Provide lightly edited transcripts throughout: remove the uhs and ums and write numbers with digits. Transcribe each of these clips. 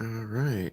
All right.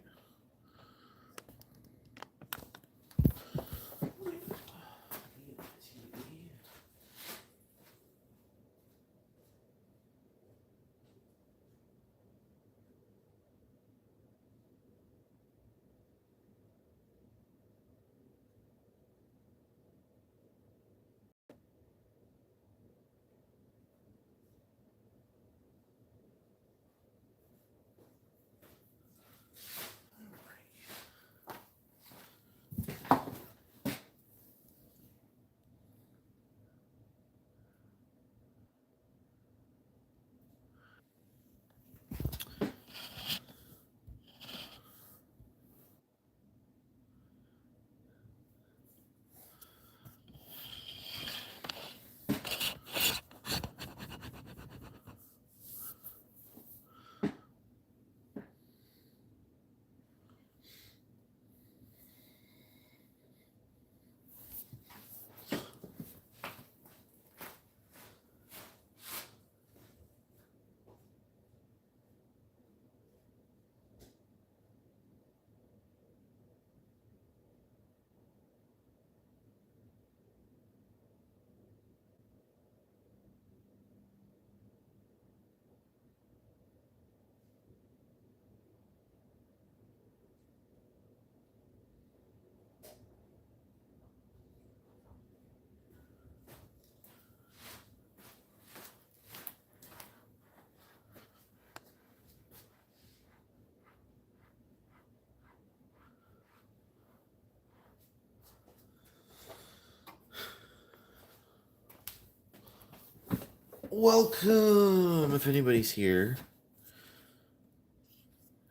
Welcome, if anybody's here.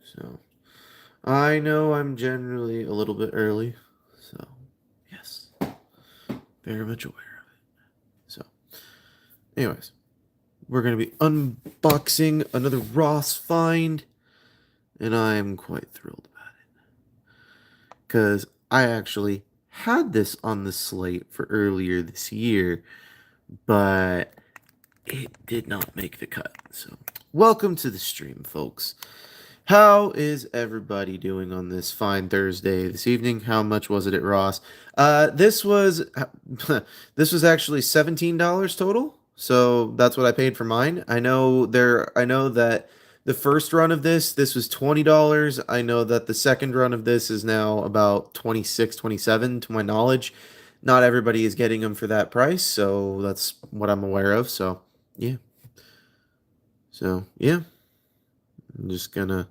So, I know I'm generally a little bit early, so, yes, very much aware of it. So, anyways, we're going to be unboxing another Ross find, and I'm quite thrilled about it. Because I actually had this on the slate for earlier this year, but it did not make the cut. So, welcome to the stream, folks. How is everybody doing on this fine Thursday this evening? How much was it at Ross? This was this was actually $17 total. So that's what I paid for mine. I know that the first run of this was $20. I know that the second run of this is now about 26, 27 to my knowledge. Not everybody is getting them for that price, so that's what I'm aware of. So, yeah. So, yeah. I'm just gonna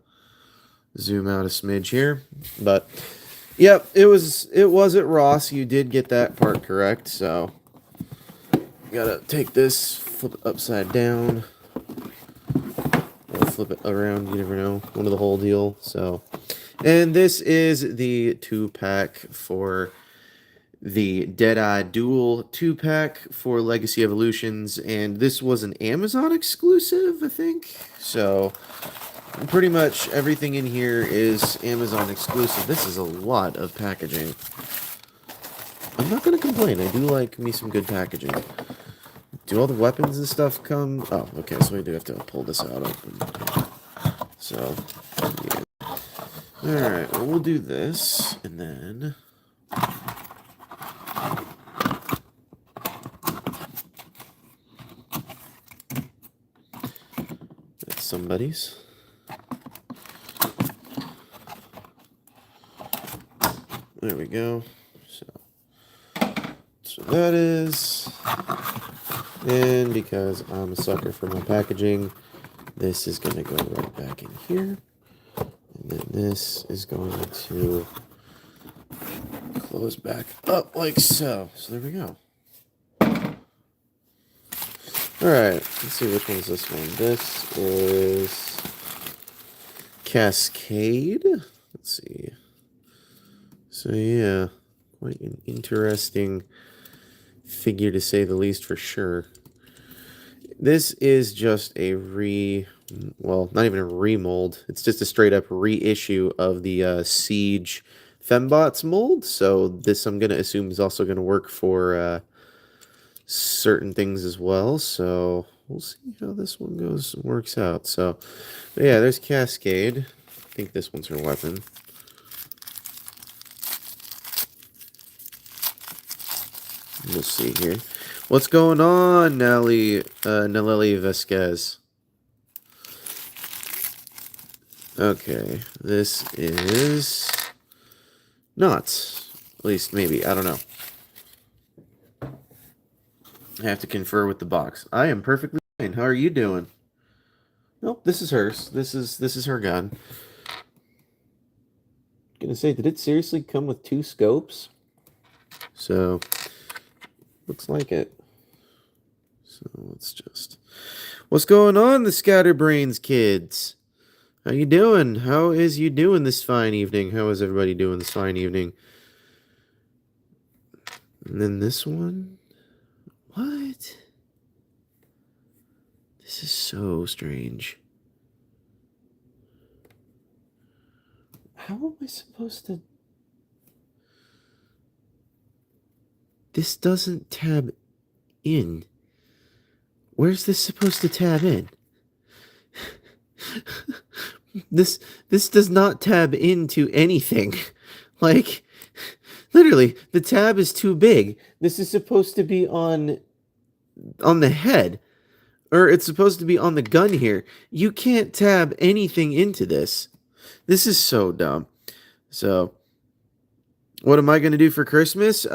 zoom out a smidge here, but yep, it was at Ross. You did get that part correct. So gotta take this, flip it upside down, or flip it around. You never know. One of the whole deal. So, and this is the 2-pack for the Deadeye Duel 2-pack for Legacy Evolutions, and this was an Amazon exclusive, I think. So pretty much everything in here is Amazon exclusive. This is a lot of packaging. I'm not going to complain. I do like me some good packaging. Do all the weapons and stuff come? Oh, okay, so we do have to pull this out open. So, yeah. Alright, well, we'll do this, and then that's somebody's. There we go. So that is, and because I'm a sucker for my packaging, this is going to go right back in here, and then this is going to close back up like so. So there we go. Alright, let's see, which one is this one? This is Cascade. Let's see. So yeah, quite an interesting figure to say the least for sure. This is just a well, not even a remold. It's just a straight up reissue of the Siege Fembots mold. So this, I'm going to assume, is also going to work for certain things as well. So we'll see how this one works out. So, but yeah, there's Cascade. think this one's her weapon. We'll see here. What's going on, Nelleli Vasquez? Okay, this is not. At least, maybe. I don't know. I have to confer with the box. I am perfectly fine. How are you doing? Nope, this is hers. This is her gun. Gonna say, did it seriously come with 2 scopes? So, looks like it. So let's just... What's going on, the Scatterbrains kids? How you doing? How is you doing this fine evening? How is everybody doing this fine evening? And then this one? What? This is so strange. How am I supposed to... This doesn't tab in. Where's this supposed to tab in? This does not tab into anything. Like, literally, the tab is too big. This is supposed to be on the head. Or it's supposed to be on the gun here. You can't tab anything into this. This is so dumb. So, what am I going to do for Christmas?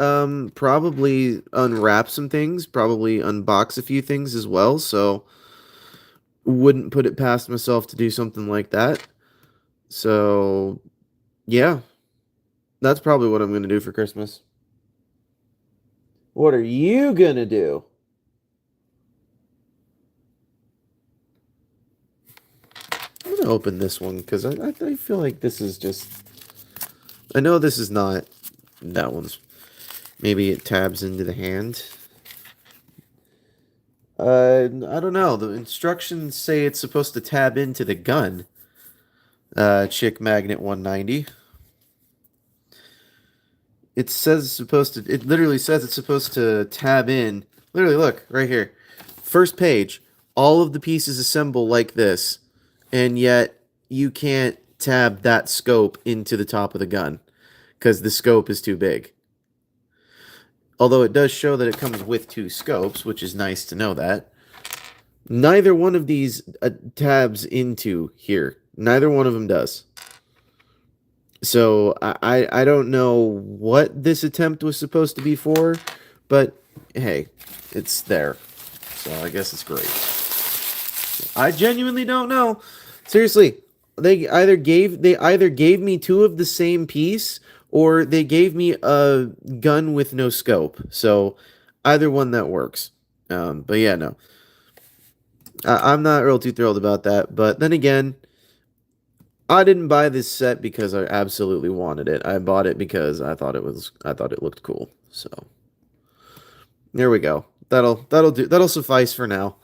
Probably unwrap some things. Probably unbox a few things as well. So, wouldn't put it past myself to do something like that. So, yeah. That's probably what I'm going to do for Christmas. What are you going to do? I'm going to open this one because I feel like this is just... I know this is not that one's. Maybe it tabs into the hand. I don't know. The instructions say it's supposed to tab into the gun. Chick Magnet 190. It says it's supposed to... It literally says it's supposed to tab in. Literally, look, right here. First page. All of the pieces assemble like this. And yet, you can't tab that scope into the top of the gun. Because the scope is too big. Although it does show that it comes with 2 scopes, which is nice to know that. Neither one of these tabs into here. Neither one of them does. So, I don't know what this attempt was supposed to be for, but hey, it's there. So, I guess it's great. I genuinely don't know. Seriously, they either gave me 2 of the same piece, or they gave me a gun with no scope. So, either one that works. But yeah, no. I'm not real too thrilled about that. But then again, I didn't buy this set because I absolutely wanted it. I bought it because I thought it looked cool. So, there we go. That'll do. That'll suffice for now.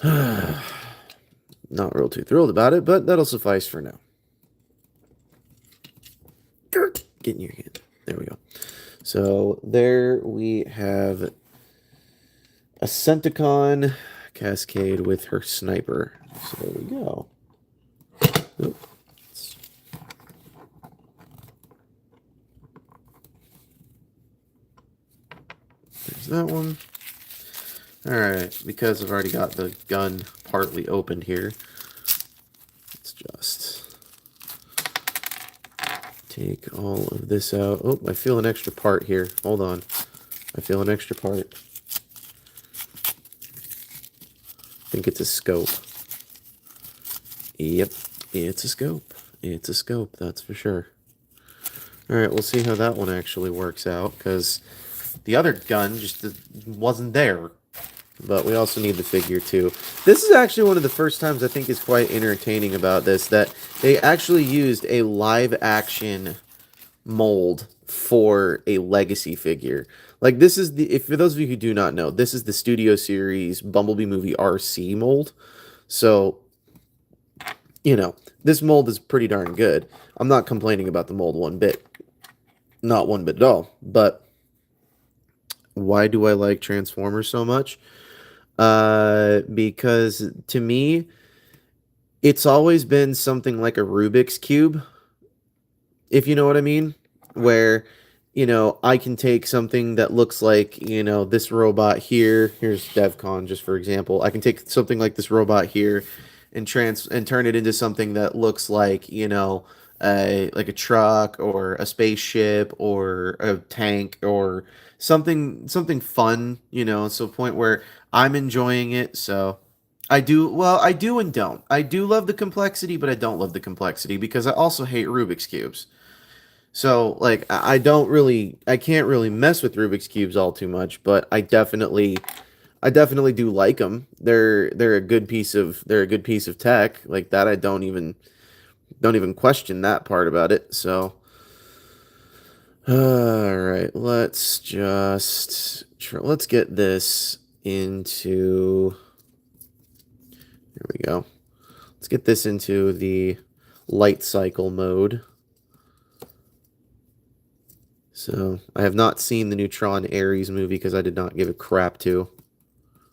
Not real too thrilled about it, but that'll suffice for now. Get in your hand. There we go. So there we have a Centicon Cascade with her sniper. So there we go. Oops. There's that one. Alright, because I've already got the gun partly opened here, let's just take all of this out. Oh, I feel an extra part here. Hold on. I feel an extra part. I think it's a scope. Yep, it's a scope. It's a scope, that's for sure. Alright, we'll see how that one actually works out, because the other gun just wasn't there. But we also need the figure, too. This is actually one of the first times I think is quite entertaining about this, that they actually used a live-action mold for a Legacy figure. Like, this is the... for those of you who do not know, this is the Studio Series Bumblebee Movie RC mold. So, you know, this mold is pretty darn good. I'm not complaining about the mold one bit. Not one bit at all. But why do I like Transformers so much? Because to me, It's always been something like a Rubik's Cube, if you know what I mean, where, I can take something that looks like, this robot here. Here's DevCon, just for example. I can take something like this robot here and turn it into something that looks like, like a truck or a spaceship or a tank or something fun, so a point where I'm enjoying it. So I do and don't. I do love the complexity, but I don't love the complexity because I also hate Rubik's cubes. So like I can't really mess with Rubik's cubes all too much, but I definitely do like them. They're a good piece of tech like that. I don't even question that part about it. So all right, let's get this into here we go. Let's get this into the light cycle mode. So, I have not seen the Neutron Ares movie because I did not give a crap to.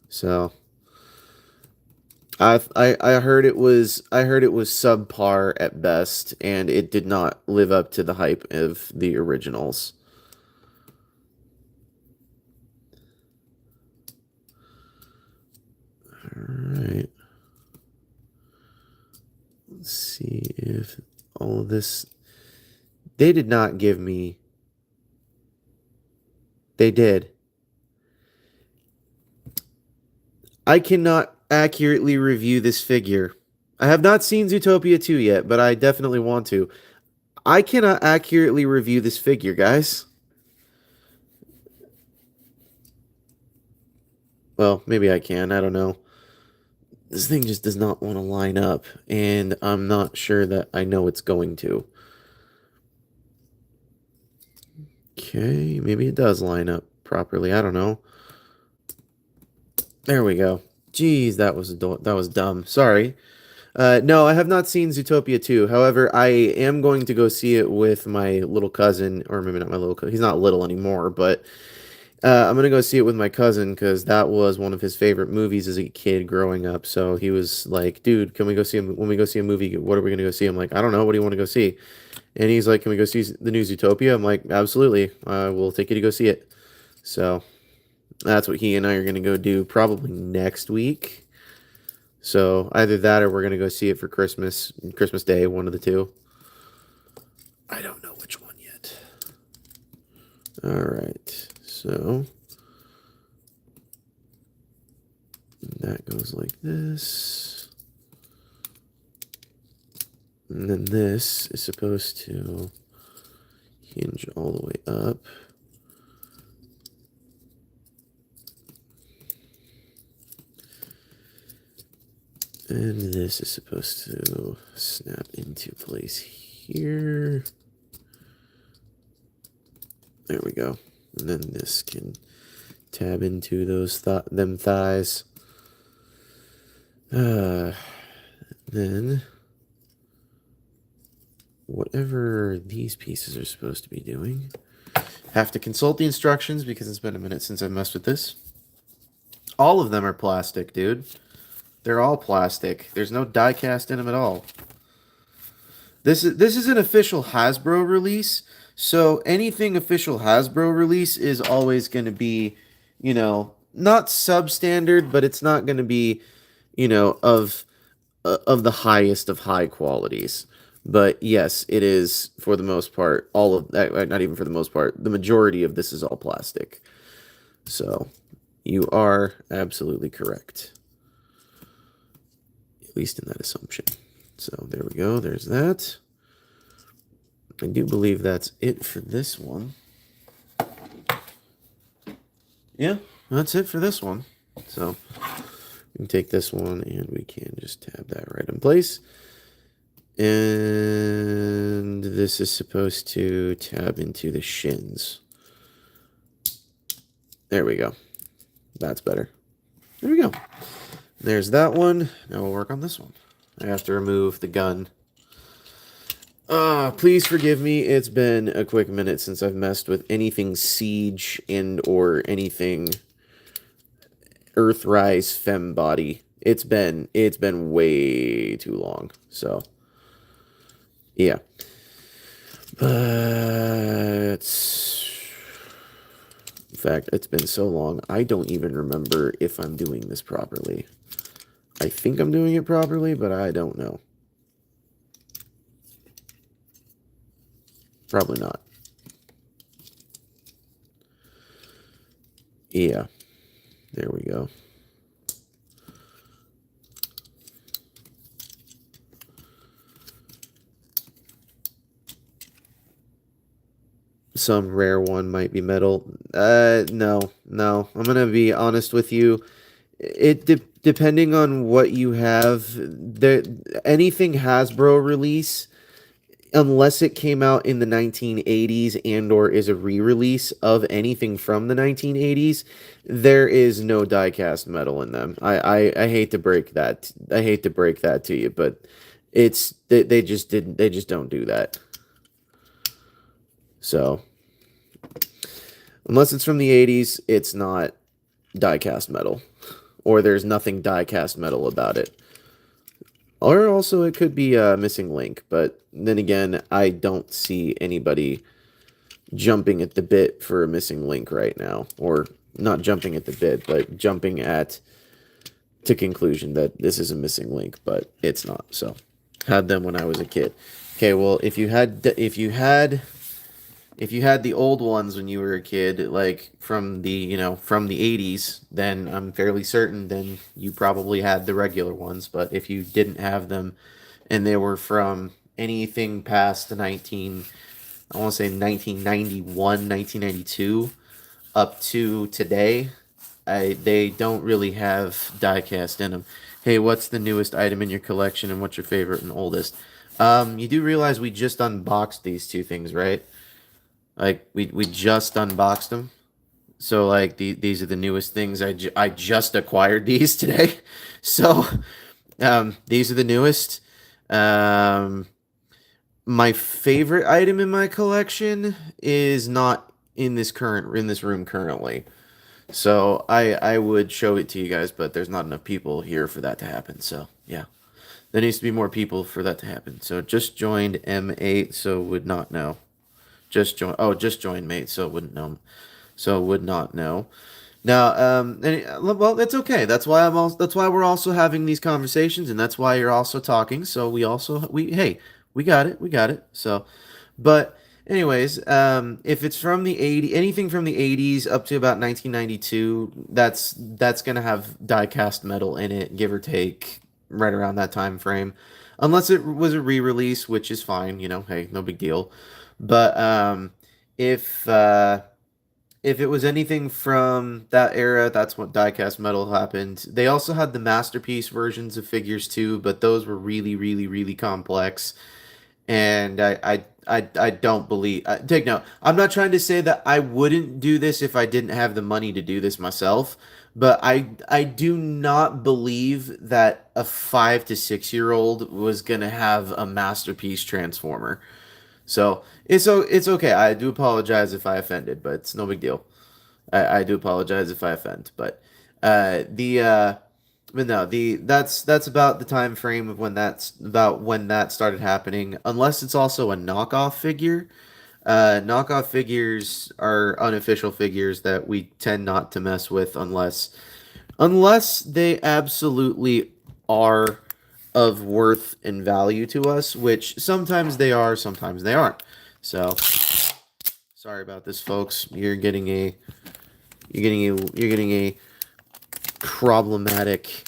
So, I heard I heard it was subpar at best, and it did not live up to the hype of the originals. Alright. Let's see if all of this... They did not give me... They did. I cannot accurately review this figure. I have not seen Zootopia 2 yet, but I definitely want to. I cannot accurately review this figure, guys. Well, maybe I can. I don't know. This thing just does not want to line up, and I'm not sure that I know it's going to. Okay, maybe it does line up properly. I don't know. There we go. Jeez, that was dumb. Sorry. No, I have not seen Zootopia 2. However, I am going to go see it with my little cousin, or maybe not my little cousin. He's not little anymore, but I'm going to go see it with my cousin because that was one of his favorite movies as a kid growing up. So he was like, dude, can we go see when we go see a movie, what are we going to go see? I'm like, I don't know. What do you want to go see? And he's like, can we go see the new Zootopia? I'm like, absolutely. We'll take you to go see it. So that's what he and I are going to go do probably next week. So either that or we're going to go see it for Christmas Day, one of the two. I don't know which one yet. All right. So that goes like this. And then this is supposed to hinge all the way up. And this is supposed to snap into place here. There we go. And then this can tab into those them thighs. Then whatever these pieces are supposed to be doing. Have to consult the instructions because it's been a minute since I messed with this. All of them are plastic, dude. They're all plastic. There's no die cast in them at all. This is an official Hasbro release, so anything official Hasbro release is always going to be, not substandard, but it's not going to be, of the highest of high qualities. But yes, it is for the most part. All of that, not even for the most part. The majority of this is all plastic. So you are absolutely correct. At least in that assumption. So there we go. There's that. I do believe that's it for this one. Yeah, that's it for this one. So we can take this one and we can just tab that right in place. And this is supposed to tab into the shins. There we go. That's better. There we go. There's that one. Now we'll work on this one. I have to remove the gun. Please forgive me. It's been a quick minute since I've messed with anything Siege and or anything Earthrise Fembody. it's been way too long. So yeah, but in fact, it's been so long, I don't even remember if I'm doing this properly. I think I'm doing it properly, but I don't know. Probably not. Yeah, there we go. Some rare one might be metal. No. I'm gonna be honest with you. Depending on what you have, there anything Hasbro release, unless it came out in the 1980s and or is a re-release of anything from the 1980s, there is no die-cast metal in them. I hate to break that. I hate to break that to you, but they just didn't they just don't do that. So unless it's from the 80s, it's not die-cast metal, or there's nothing die-cast metal about it. Or also it could be a missing link, but then again, I don't see anybody jumping at the bit for a missing link right now. Or not jumping at the bit, but jumping at to conclusion that this is a missing link, but it's not. So had them when I was a kid. Okay, well, if you had the old ones when you were a kid, like from the 80s, then I'm fairly certain then you probably had the regular ones. But if you didn't have them and they were from anything past the I want to say 1991, 1992 up to today, they don't really have diecast in them. Hey, what's the newest item in your collection and what's your favorite and oldest? You do realize we just unboxed these two things, right? Like we just unboxed them. So like these are the newest things. I just acquired these today. So these are the newest. Um, my favorite item in my collection is not in this room currently. So I would show it to you guys, but there's not enough people here for that to happen. So yeah. There needs to be more people for that to happen. So just joined M8, so would not know. Just joined mate, so it wouldn't know. So would not know. Now, well, that's okay. That's why we're also having these conversations, and that's why you're also talking. So hey, we got it, we got it. So, but anyways, if it's from the 80, anything from the 80s up to about 1992, that's gonna have die-cast metal in it, give or take, right around that time frame, unless it was a re-release, which is fine. Hey, no big deal. But if uh, if it was anything from that era, that's what diecast metal happened. They also had the masterpiece versions of figures too, but those were really, really, really complex. And I don't believe. Take note. I'm not trying to say that I wouldn't do this if I didn't have the money to do this myself, but I do not believe that a 5 to 6 year old was gonna have a masterpiece transformer. So it's okay. I do apologize if I offended, but it's no big deal. I do apologize if I offend, but the but no, that's about the time frame of when that started happening. Unless it's also a knockoff figure. Knockoff figures are unofficial figures that we tend not to mess with unless they absolutely are of worth and value to us, which sometimes they are, sometimes they aren't. So sorry about this, folks. You're getting a problematic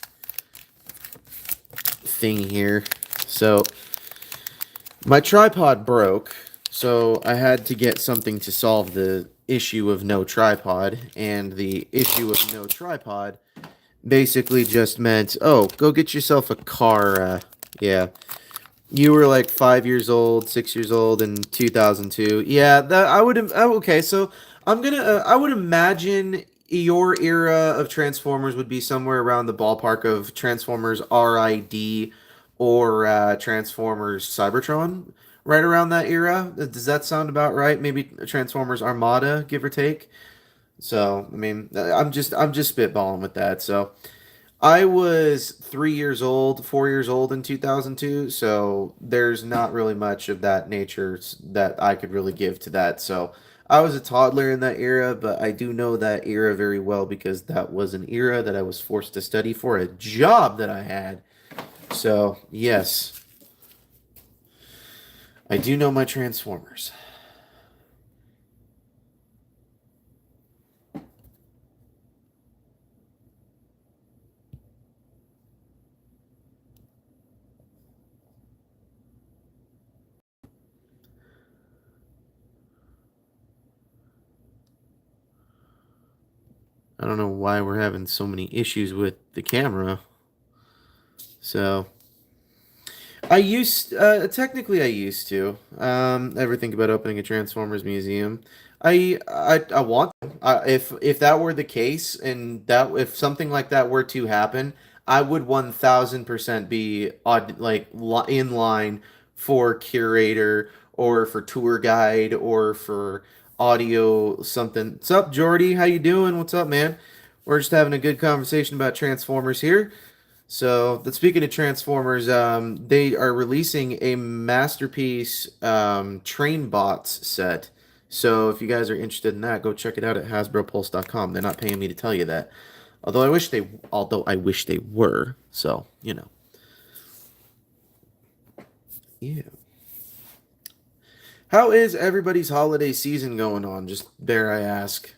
thing here. So my tripod broke, so I had to get something to solve the issue of no tripod, and the issue of no tripod basically just meant, oh, go get yourself a car. Yeah, you were like 5 years old, 6 years old in 2002. Yeah, that I would. Okay, so I would imagine your era of Transformers would be somewhere around the ballpark of Transformers RID or Transformers Cybertron, right around that era. Does that sound about right? Maybe Transformers Armada, give or take. So, I mean, I'm just spitballing with that. So, I was 3 years old, 4 years old in 2002, so there's not really much of that nature that I could really give to that. So I was a toddler in that era, but I do know that era very well because that was an era that I was forced to study for a job that I had. So, yes, I do know my Transformers. I don't know why we're having so many issues with the camera. So, technically I used to ever think about opening a Transformers museum. I want to. If that were the case and that if something like that were to happen, I would 1000% be in line for curator or for tour guide or for audio something. What's up, Jordy? How you doing? What's up, man? We're just having a good conversation about Transformers here. So, speaking of Transformers, they are releasing a masterpiece train bots set. So, if you guys are interested in that, go check it out at HasbroPulse.com. They're not paying me to tell you that, although I wish they were. So, yeah. How is everybody's holiday season going on? Just dare I ask.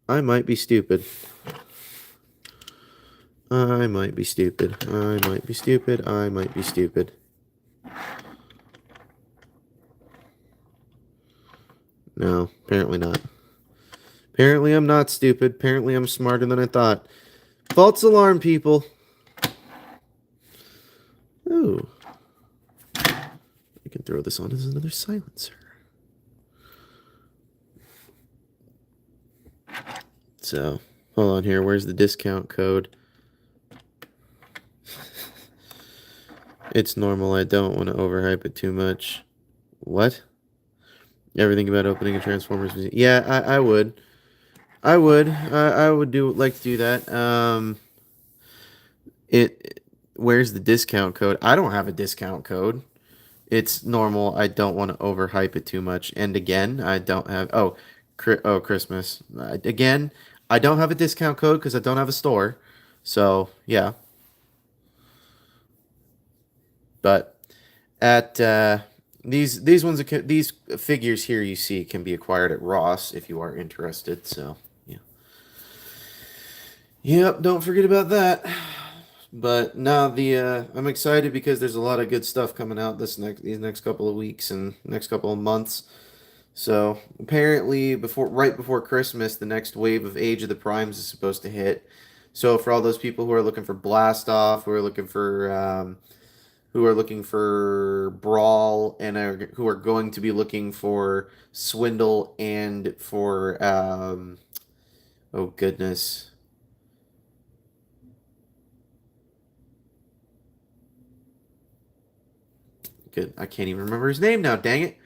I might be stupid. I might be stupid. I might be stupid. I might be stupid. No, apparently not. Apparently I'm not stupid. Apparently I'm smarter than I thought. False alarm, people. Oh, I can throw this on as another silencer. So, hold on here. Where's the discount code? It's normal. I don't want to overhype it too much. What? Everything about opening a Transformers museum. Yeah, I would. I would like to do that. Where's the discount code? I don't have a discount code. It's normal. I don't want to overhype it too much. And again, I don't have. Christmas. Again, I don't have a discount code because I don't have a store. So yeah, but at these figures here you see can be acquired at Ross if you are interested. So yeah, yep. Don't forget about that. But now I'm excited because there's a lot of good stuff coming out these next couple of weeks and next couple of months. So apparently, right before Christmas, the next wave of Age of the Primes is supposed to hit. So for all those people who are looking for Blast Off, who are looking for Brawl, and who are going to be looking for Swindle and for oh goodness, good, I can't even remember his name now. Dang it.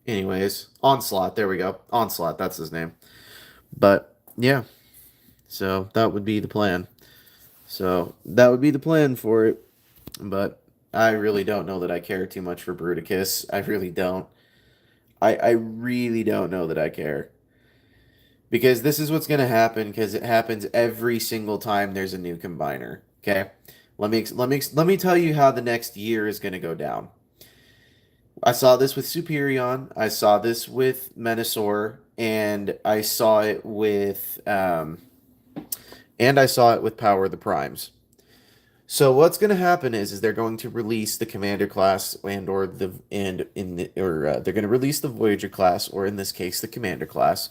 Anyways, Onslaught. There we go. Onslaught. That's his name. But yeah, so that would be the plan. So that would be the plan for it. But I really don't know that I care too much for Bruticus. I really don't. I really don't know that I care. Because this is what's going to happen because it happens every single time there's a new combiner. Okay? Let me tell you how the next year is going to go down. I saw this with Superion, I saw this with Menasor, and I saw it with Power of the Primes. So what's going to happen is they're going to release the Commander class they're going to release the Voyager class, or in this case the Commander class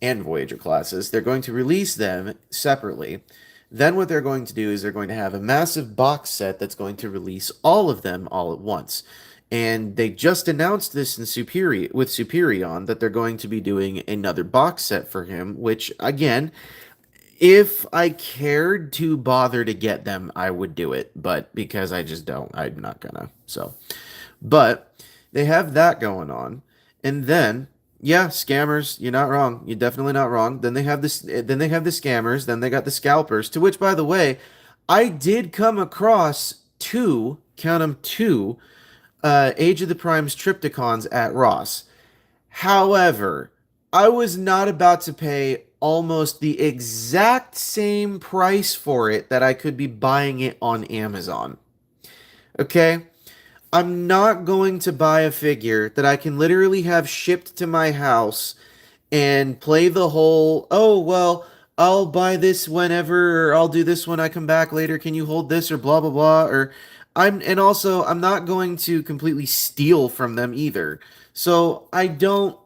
and Voyager classes. They're going to release them separately. Then what they're going to do is they're going to have a massive box set that's going to release all of them all at once. And they just announced this in Superion that they're going to be doing another box set for him, which again, if I cared to bother to get them, I would do it, but because I just don't, I'm not gonna. So, But they have that going on. And then, yeah, scammers, you're not wrong. You're definitely not wrong. Then they have the scammers, then they got the scalpers, to which, by the way, I did come across two, count them two, Age of the Primes Triptychons at Ross. However, I was not about to pay almost the exact same price for it that I could be buying it on Amazon. Okay? I'm not going to buy a figure that I can literally have shipped to my house and play the whole, oh, well, I'll buy this whenever, or I'll do this when I come back later. Can you hold this, or blah, blah, blah. And also, I'm not going to completely steal from them either. So I do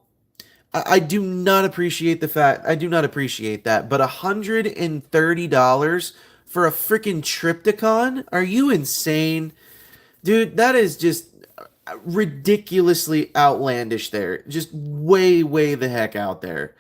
not appreciate the fact, I do not appreciate that. But $130 for a freaking Triptychon? Are you insane? Dude, that is just ridiculously outlandish there. Just way, way the heck out there.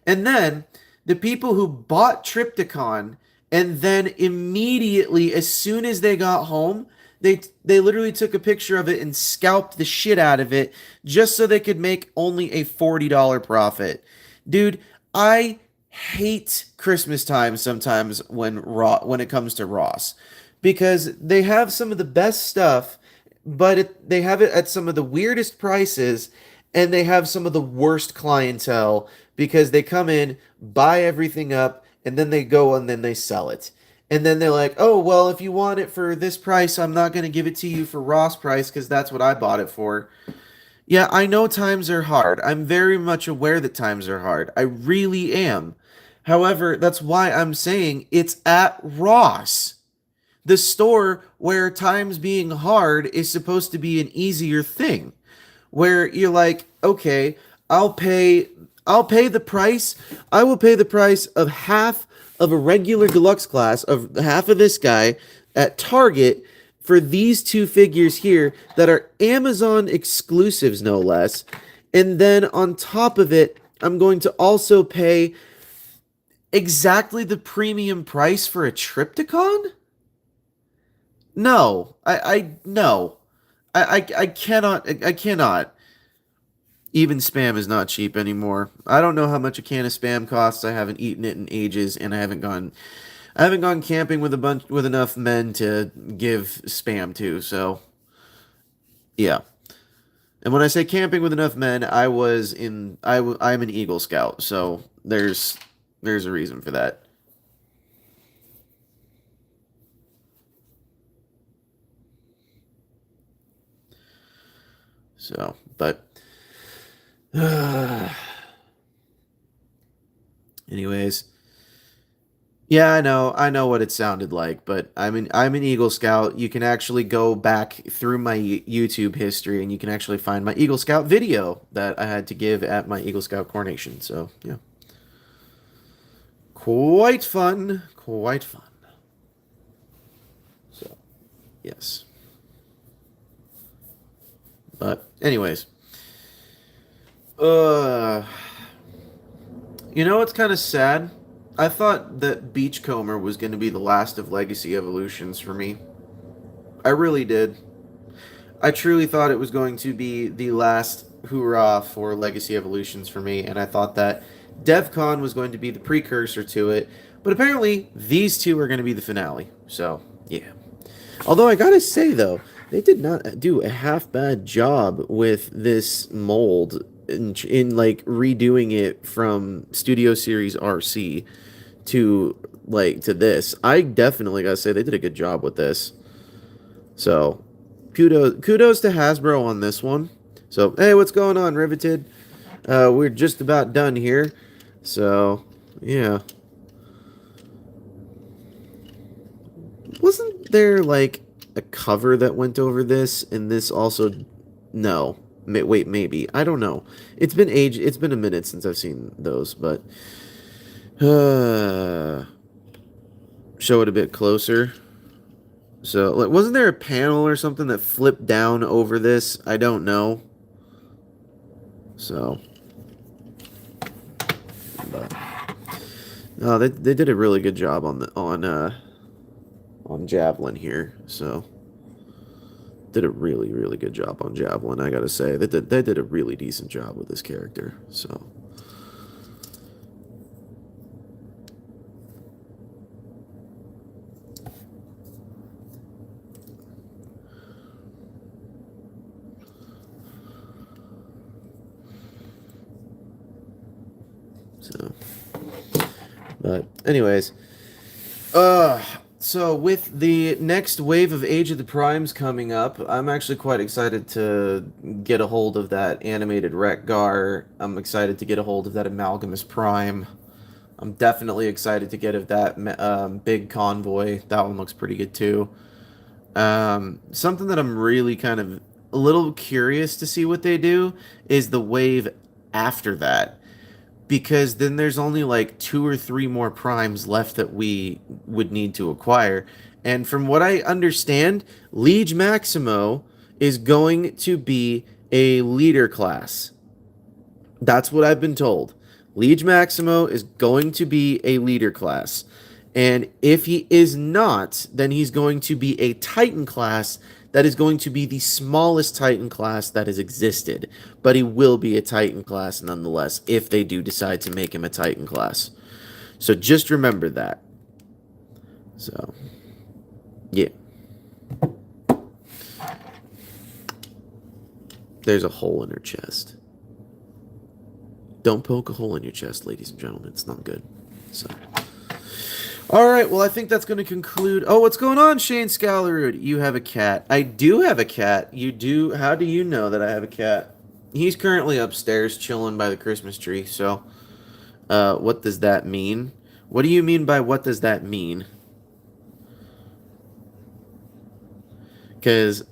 And then the people who bought Triptychon and then immediately, as soon as they got home, they literally took a picture of it and scalped the shit out of it just so they could make only a $40 profit. Dude, I hate Christmas time sometimes when it comes to Ross because they have some of the best stuff, but they have it at some of the weirdest prices, and they have some of the worst clientele because they come in, buy everything up, and then they go and then they sell it. And then they're like, oh, well, if you want it for this price, I'm not going to give it to you for Ross price because that's what I bought it for. Yeah, I know times are hard. I'm very much aware that times are hard. I really am. However, that's why I'm saying it's at Ross, the store where times being hard is supposed to be an easier thing, where you're like, okay, I'll pay I'll pay the price. I will pay the price of half of a regular deluxe class, of half of this guy at Target for these two figures here that are Amazon exclusives, no less. And then on top of it, I'm going to also pay exactly the premium price for a Triptychon? No, no. I cannot. Even Spam is not cheap anymore. I don't know how much a can of Spam costs. I haven't eaten it in ages, and I haven't gone camping with enough men to give Spam to. So yeah. And when I say camping with enough men, I'm an Eagle Scout. So there's a reason for that. So, but anyways, yeah, I know what it sounded like, but I'm an Eagle Scout. You can actually go back through my YouTube history and you can actually find my Eagle Scout video that I had to give at my Eagle Scout coronation. So, yeah. Quite fun, quite fun. So, yes. But anyways, uh you know what's kind of sad? I thought that Beachcomber was going to be the last of Legacy Evolutions for me. I really did. I truly thought it was going to be the last hoorah for Legacy Evolutions for me, and I thought that DevCon was going to be the precursor to it, but apparently these two are going to be the finale. So, yeah. Although I gotta say though, they did not do a half bad job with this mold in like redoing it from Studio Series RC to to this. I definitely gotta say they did a good job with this. So kudos to Hasbro on this one. So hey, what's going on, Riveted? We're just about done here. So yeah. Wasn't there like a cover that went over this, and this also? No. Wait, maybe. I don't know. It's been a minute since I've seen those, but show it a bit closer. So, like, wasn't there a panel or something that flipped down over this? I don't know. So, but no, they did a really good job on Javelin here. So did a really, really good job on Javelin. I gotta say, they did a really decent job with this character. So, but anyways, uh, so with the next wave of Age of the Primes coming up, I'm actually quite excited to get a hold of that animated Rekgar. I'm excited to get a hold of that Amalgamous Prime. I'm definitely excited to get of that big convoy. That one looks pretty good too. Something that I'm really kind of a little curious to see what they do is the wave after that, because then there's only like two or three more primes left that we would need to acquire. And from what I understand, Liege Maximo is going to be a leader class. That's what I've been told. Liege Maximo is going to be a leader class. And if he is not, then he's going to be a Titan class that is going to be the smallest Titan class that has existed. But he will be a Titan class nonetheless if they do decide to make him a Titan class. So just remember that. So, yeah. There's a hole in her chest. Don't poke a hole in your chest, ladies and gentlemen. It's not good. So, all right. Well, I think that's going to conclude. Oh, what's going on, Shane Scallerud? You have a cat. I do have a cat. You do. How do you know that I have a cat? He's currently upstairs chilling by the Christmas tree. So, what does that mean? What do you mean by what does that mean? Because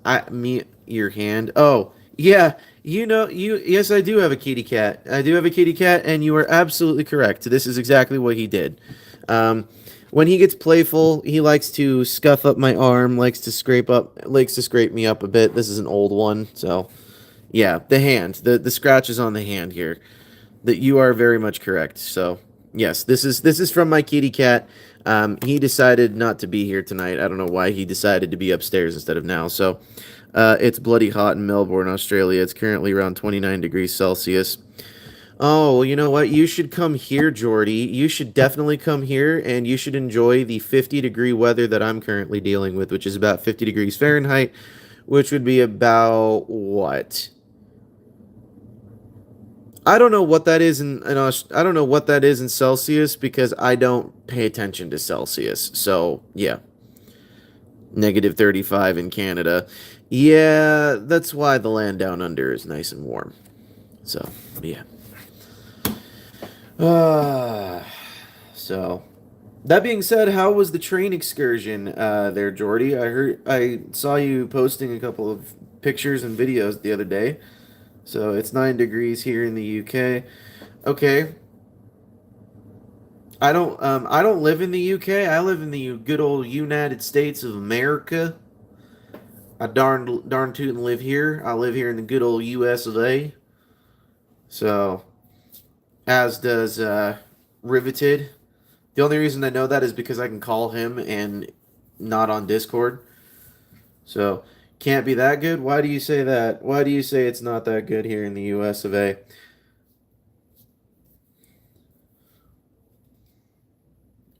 your hand. Oh, yeah. Yes, I do have a kitty cat. I do have a kitty cat, and you are absolutely correct. This is exactly what he did. When he gets playful, he likes to scuff up my arm, likes to scrape me up a bit. This is an old one, so yeah, the hand, the scratches on the hand here. That you are very much correct. So yes, this is from my kitty cat. He decided not to be here tonight. I don't know why he decided to be upstairs instead of now. So it's bloody hot in Melbourne, Australia. It's currently around 29 degrees Celsius. Oh, well, you know what? You should come here, Jordy. You should definitely come here, and you should enjoy the 50-degree weather that I'm currently dealing with, which is about 50 degrees Fahrenheit, which would be about what? I don't know what that is I don't know what that is in Celsius because I don't pay attention to Celsius. So, yeah. Negative 35 in Canada. Yeah, that's why the land down under is nice and warm. So, yeah. So, that being said, how was the train excursion there, Jordy? I saw you posting a couple of pictures and videos the other day. So it's 9 degrees here in the UK. Okay. I don't live in the UK. I live in the good old United States of America. I darn tootin' live here. I live here in the good old US of A. So, as does Riveted. The only reason I know that is because I can call him and not on Discord. So, can't be that good. Why do you say that? Why do you say it's not that good here in the US of A?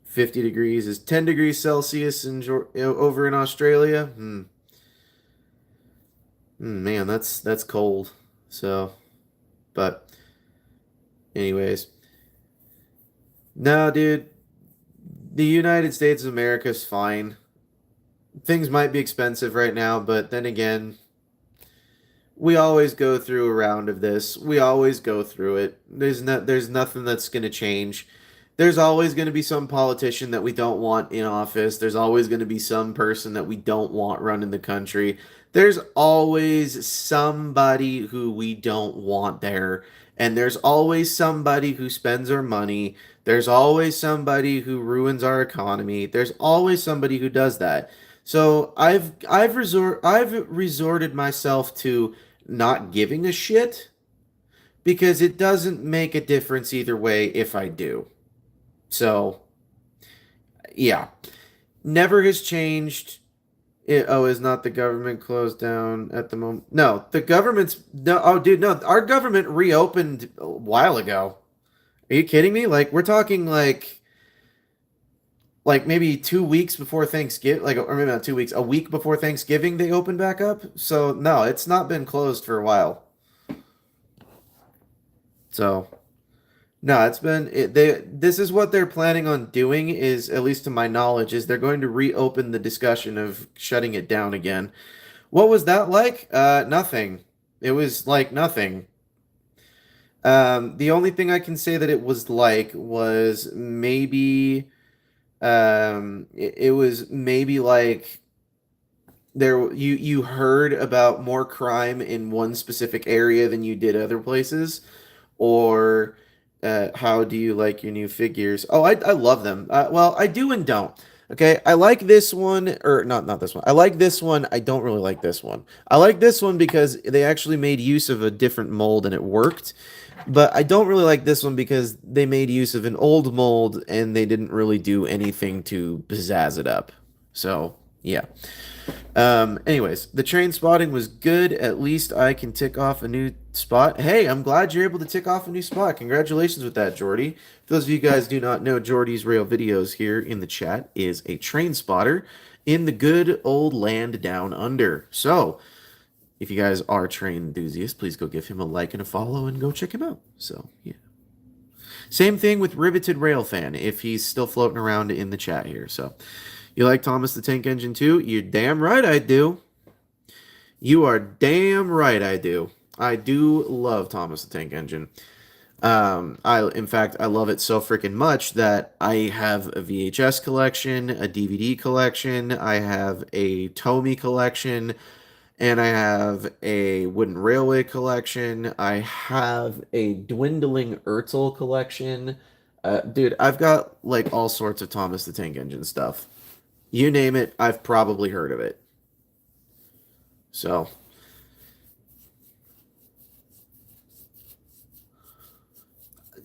50 degrees is 10 degrees Celsius over in Australia. Man, that's cold. So, but anyways, no, dude, the United States of America is fine. Things might be expensive right now, but then again, we always go through a round of this. We always go through it. There's nothing that's going to change. There's always going to be some politician that we don't want in office. There's always going to be some person that we don't want running the country. There's always somebody who we don't want there. And there's always somebody who spends our money. There's always somebody who ruins our economy. There's always somebody who does that. So I've resorted myself to not giving a shit because it doesn't make a difference either way if I do. So, yeah, never has changed. Is not the government closed down at the moment? No, the government's no. Oh, dude, no. Our government reopened a while ago. Are you kidding me? Like we're talking like maybe 2 weeks before Thanksgiving, like or maybe not 2 weeks, a week before Thanksgiving they opened back up. So no, it's not been closed for a while. So no, it's been they. This is what they're planning on doing. Is at least to my knowledge, is they're going to reopen the discussion of shutting it down again. What was that like? Nothing. It was like nothing. The only thing I can say that it was like was maybe it was maybe like there you heard about more crime in one specific area than you did other places, or how do you like your new figures? Oh, I love them. Well, I do and don't. Okay, I like this one, or not this one. I like this one. I don't really like this one. I like this one because they actually made use of a different mold and it worked. But I don't really like this one because they made use of an old mold and they didn't really do anything to pizzazz it up. So, yeah. Anyways, the train spotting was good. At least I can tick off a new spot. Hey, I'm glad you're able to tick off a new spot. Congratulations with that, Jordy. For those of you guys do not know, Jordy's Rail Videos here in the chat is a train spotter in the good old land down under. So, if you guys are train enthusiasts, please go give him a like and a follow and go check him out. So, yeah. Same thing with Riveted Rail Fan, if he's still floating around in the chat here. So, you like Thomas the Tank Engine too? You're damn right I do. You are damn right I do. I do love Thomas the Tank Engine. In fact, I love it so freaking much that I have a VHS collection, a DVD collection, I have a Tomy collection, and I have a wooden railway collection. I have a dwindling Ertl collection. Dude, I've got like all sorts of Thomas the Tank Engine stuff. You name it, I've probably heard of it. So,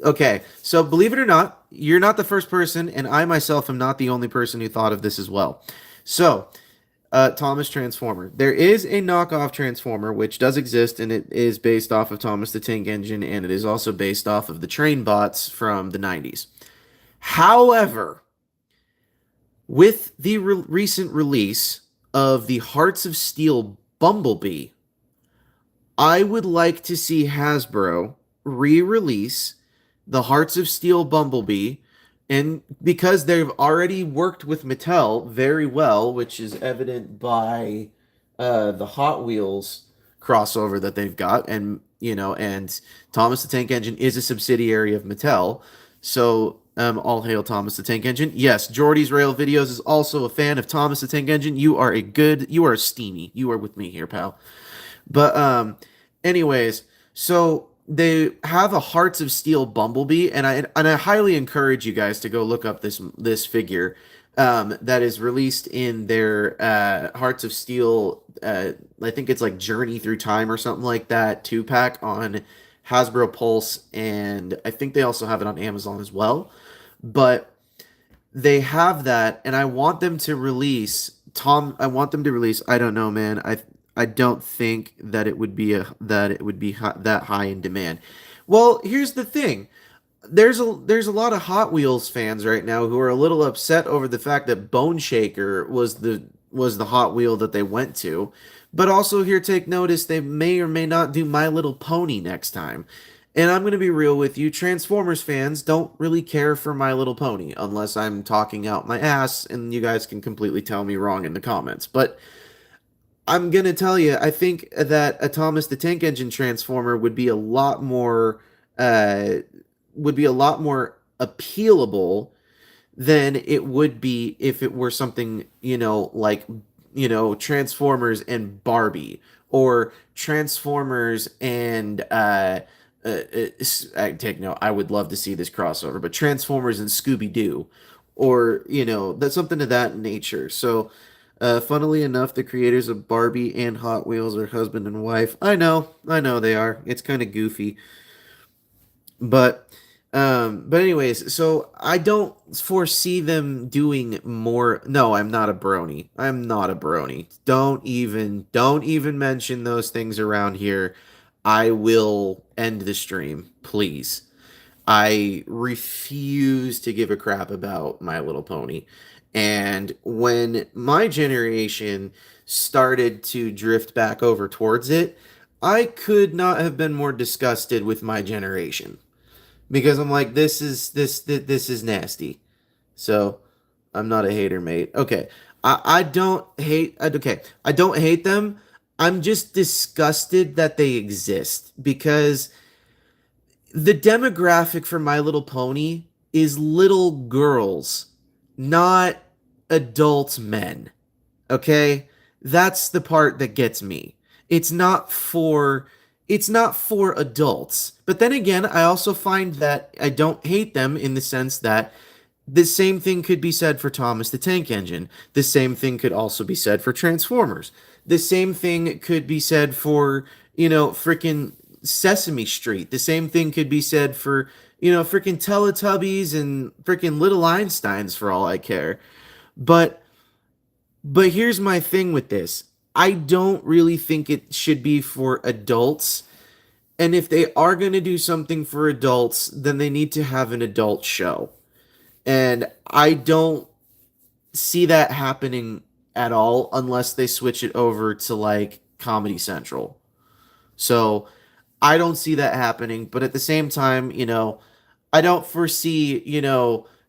okay. So, believe it or not, you're not the first person, and I myself am not the only person who thought of this as well. So, Thomas Transformer. There is a knockoff Transformer which does exist, and it is based off of Thomas the Tank Engine, and it is also based off of the train bots from the 90s. However, with the recent release of the Hearts of Steel Bumblebee, I would like to see Hasbro re-release the Hearts of Steel Bumblebee, and because they've already worked with Mattel very well, which is evident by the Hot Wheels crossover that they've got, and and Thomas the Tank Engine is a subsidiary of Mattel, so all hail Thomas the Tank Engine. Yes, Jordy's Rail Videos is also a fan of Thomas the Tank Engine. You are a steamy. You are with me here, pal. But anyways, so they have a Hearts of Steel Bumblebee, and I highly encourage you guys to go look up this figure that is released in their Hearts of Steel. I think it's like Journey Through Time or something like that 2-pack on Hasbro Pulse, and I think they also have it on Amazon as well. But they have that, and I want them to release Tom. I want them to release. I don't know, man. I don't think that it would be that high in demand. Well, here's the thing. There's a lot of Hot Wheels fans right now who are a little upset over the fact that Bone Shaker was the Hot Wheel that they went to. But also here take notice they may or may not do My Little Pony next time. And I'm going to be real with you, Transformers fans don't really care for My Little Pony unless I'm talking out my ass, and you guys can completely tell me wrong in the comments. But I'm going to tell you, I think that a Thomas the Tank Engine Transformer would be a lot more uh appealable than it would be if it were something, like, Transformers and Barbie, or Transformers and I take no, I would love to see this crossover, but Transformers and Scooby Doo, or that's something of that nature. So, funnily enough, the creators of Barbie and Hot Wheels are husband and wife. I know they are. It's kind of goofy, but But anyways, so I don't foresee them doing more. No, I'm not a brony. I'm not a brony. Don't even mention those things around here. I will end the stream, please. I refuse to give a crap about My Little Pony. And when my generation started to drift back over towards it, I could not have been more disgusted with my generation because I'm like, this is nasty. So I'm not a hater, mate. Okay, I don't hate. Okay, I don't hate them. I'm just disgusted that they exist because the demographic for My Little Pony is little girls, not adult men. Okay? That's the part that gets me. It's not for it's not for adults. But then again, I also find that I don't hate them in the sense that the same thing could be said for Thomas the Tank Engine. The same thing could also be said for Transformers. The same thing could be said for, freaking Sesame Street. The same thing could be said for, freaking Teletubbies and freaking Little Einsteins for all I care. But here's my thing with this. I don't really think it should be for adults. And if they are going to do something for adults, then they need to have an adult show. And I don't see that happening at all unless they switch it over to like Comedy Central. So I don't see that happening. But at the same time, I don't foresee,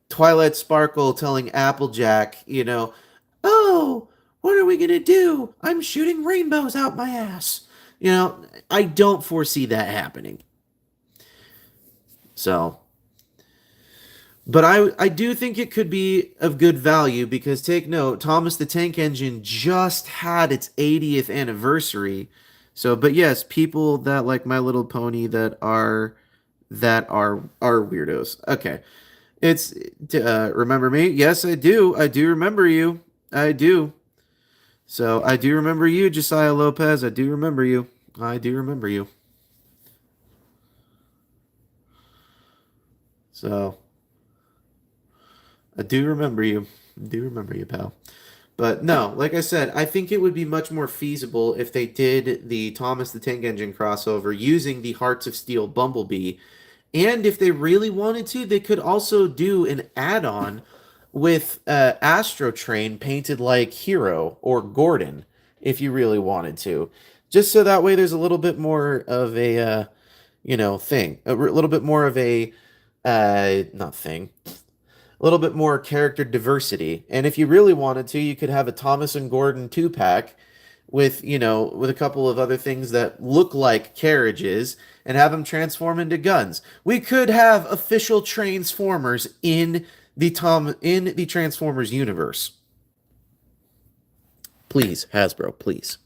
Twilight Sparkle telling Applejack, oh, what are we going to do? I'm shooting rainbows out my ass. I don't foresee that happening. So, but I do think it could be of good value because take note, Thomas the Tank Engine just had its 80th anniversary. So, but yes, people that like My Little Pony that are weirdos. Okay. It's remember me? Yes, I do. I do remember you. I do. So, I do remember you, Josiah Lopez. I do remember you. I do remember you. So, I do remember you. I do remember you, pal. But no, like I said, I think it would be much more feasible if they did the Thomas the Tank Engine crossover using the Hearts of Steel Bumblebee. And if they really wanted to, they could also do an add on with Astro Train painted like Hero or Gordon, if you really wanted to. Just so that way there's a little bit more of a, thing. Little bit more of a, not thing, a little bit more character diversity. And if you really wanted to, you could have a Thomas and Gordon 2-pack with, with a couple of other things that look like carriages and have them transform into guns. We could have official Transformers in the Transformers universe. Please, Hasbro, please.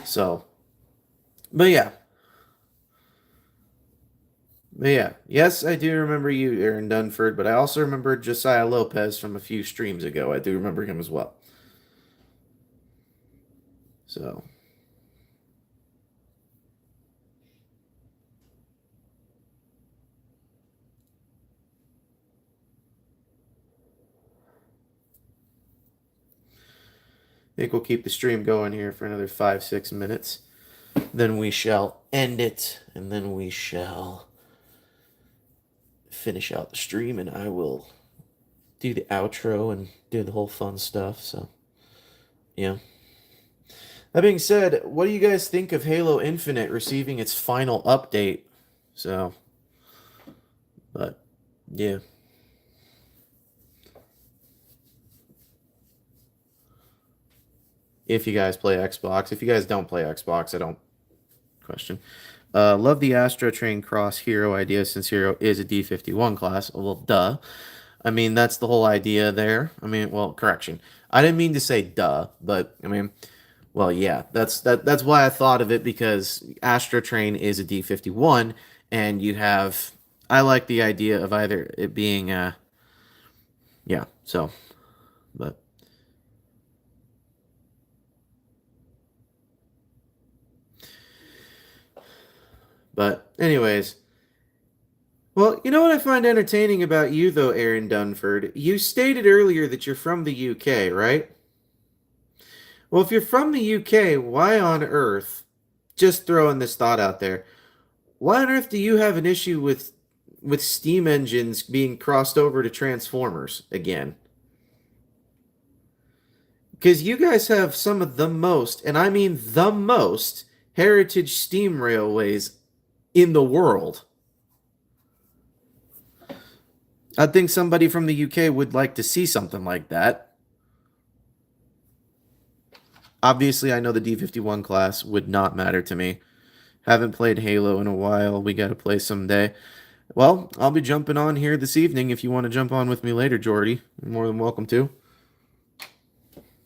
So, but yeah. But yeah, yes, I do remember you, Aaron Dunford, but I also remember Josiah Lopez from a few streams ago. I do remember him as well. So, I think we'll keep the stream going here for another 5-6 minutes. Then we shall end it, and then we shall finish out the stream, and I will do the outro and do the whole fun stuff. So, yeah. That being said, what do you guys think of Halo Infinite receiving its final update? So, but yeah. If you guys play Xbox, if you guys don't play Xbox, I don't question. Love the Astro Train Cross Hero idea since Hero is a D51 class. Well, duh. I mean, that's the whole idea there. I mean, well, correction. I didn't mean to say duh, but I mean, well, yeah, that's why I thought of it because Astro Train is a D51 and you have I like the idea of either it being yeah, so but anyways, Well, you know what I find entertaining about you, though, Aaron Dunford? You stated earlier that you're from the UK, right? Well, if you're from the UK, why on earth, just throwing this thought out there, why on earth do you have an issue with steam engines being crossed over to Transformers again? Because you guys have some of the most, and I mean the most, heritage steam railways in the world. I think somebody from the UK would like to see something like that. Obviously, I know the D51 class would not matter to me. Haven't played Halo in a while. We got to play someday. Well, I'll be jumping on here this evening if you want to jump on with me later, Jordy. You're more than welcome to.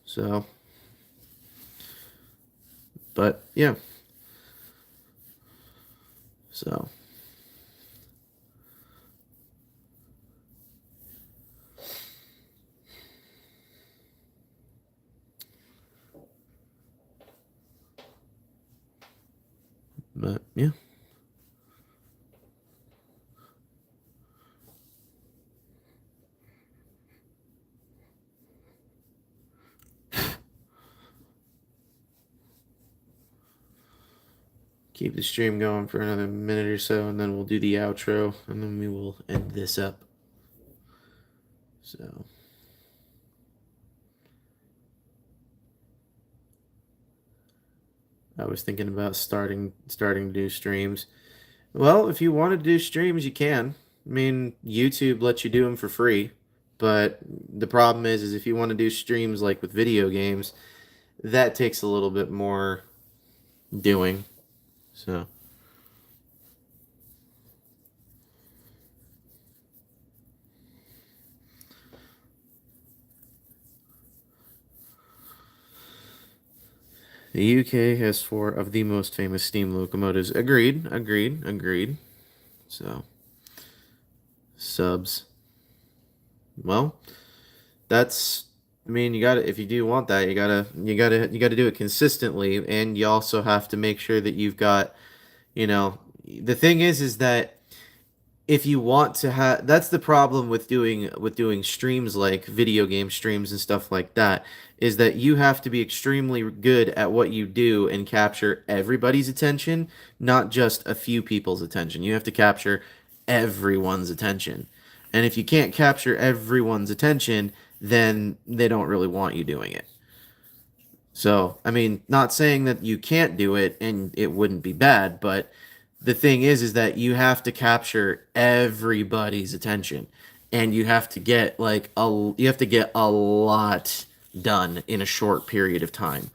So, but yeah. So, but yeah. Keep the stream going for another minute or so, and then we'll do the outro, and then we will end this up. So, I was thinking about starting to do streams. Well, if you want to do streams, you can. I mean, YouTube lets you do them for free, but the problem is if you want to do streams like with video games, that takes a little bit more doing. So, the UK has four of the most famous steam locomotives. Agreed, agreed, agreed. So, subs. Well, that's I mean, you got to if you do want that, you got to do it consistently, and you also have to make sure that you've got, the thing is that if you want to have that's the problem with doing streams like video game streams and stuff like that is that you have to be extremely good at what you do and capture everybody's attention, not just a few people's attention. You have to capture everyone's attention, and if you can't capture everyone's attention, then they don't really want you doing it. So, I mean, not saying that you can't do it and it wouldn't be bad, but the thing is that you have to capture everybody's attention, and you have to get a lot done in a short period of time.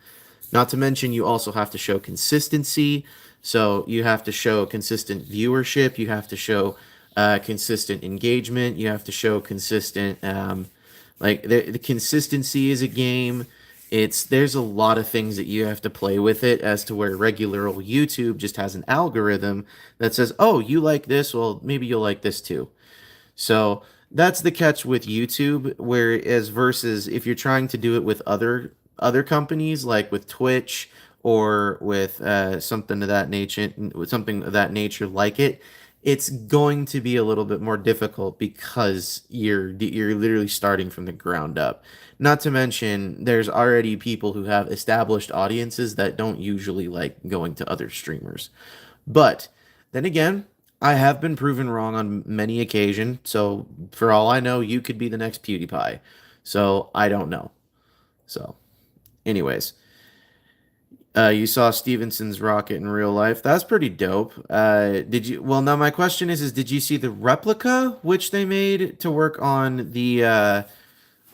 Not to mention, you also have to show consistency. So you have to show consistent viewership. You have to show consistent engagement. You have to show consistent, the consistency is a game. There's a lot of things that you have to play with it as to where regular old YouTube just has an algorithm that says, oh, you like this, well, maybe you'll like this too. So that's the catch with YouTube, whereas versus if you're trying to do it with other companies like with Twitch or with something of that nature like it's going to be a little bit more difficult because you're literally starting from the ground up. Not to mention, there's already people who have established audiences that don't usually like going to other streamers. But then again, I have been proven wrong on many occasions. So for all I know, you could be the next PewDiePie. So I don't know. So, anyways, you saw Stevenson's rocket in real life. That's pretty dope. Did you? Well, now my question is, did you see the replica which they made to work on the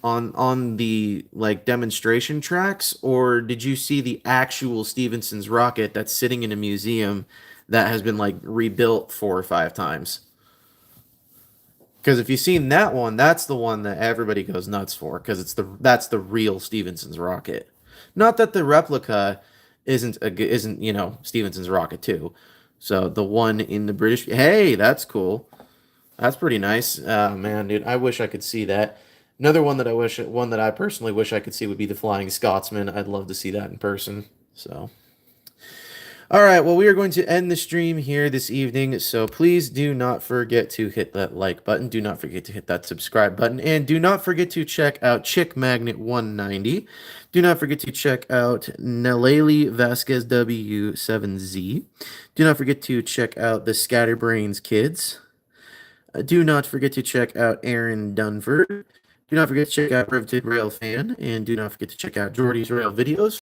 on the like demonstration tracks, or did you see the actual Stevenson's rocket that's sitting in a museum that has been like rebuilt 4 or 5 times? Because if you've seen that one, that's the one that everybody goes nuts for because that's the real Stevenson's rocket. Not that the replica isn't Stevenson's rocket too. So the one in the British, hey, that's cool. That's pretty nice. Man, dude, I wish I could see that. Another one that I personally wish I could see would be the Flying Scotsman. I'd love to see that in person. So, All right, well, we are going to end the stream here this evening, so please do not forget to hit that like button. Do not forget to hit that subscribe button, and do not forget to check out Chick Magnet 190. Do not forget to check out Naleli Vasquez W7Z. Do not forget to check out the Scatterbrains Kids. Do not forget to check out Aaron Dunford. Do not forget to check out Riveted Rail Fan, and do not forget to check out Jordy's Rail Videos.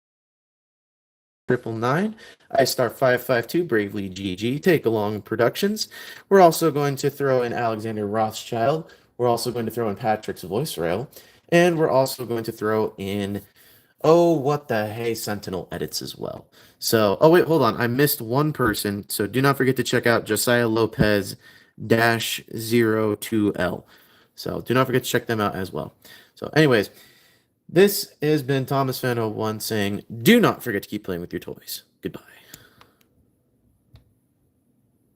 999, iStar 552, Bravely GG, Take Along Productions. We're also going to throw in Alexander Rothschild. We're also going to throw in Patrick's Voice Rail. And we're also going to throw in, oh, what the hey, Sentinel edits as well. So, oh, wait, hold on. I missed one person. So do not forget to check out Josiah Lopez dash 02L. So do not forget to check them out as well. So, anyways, this has been Thomas Fan 01 saying, do not forget to keep playing with your toys. Goodbye.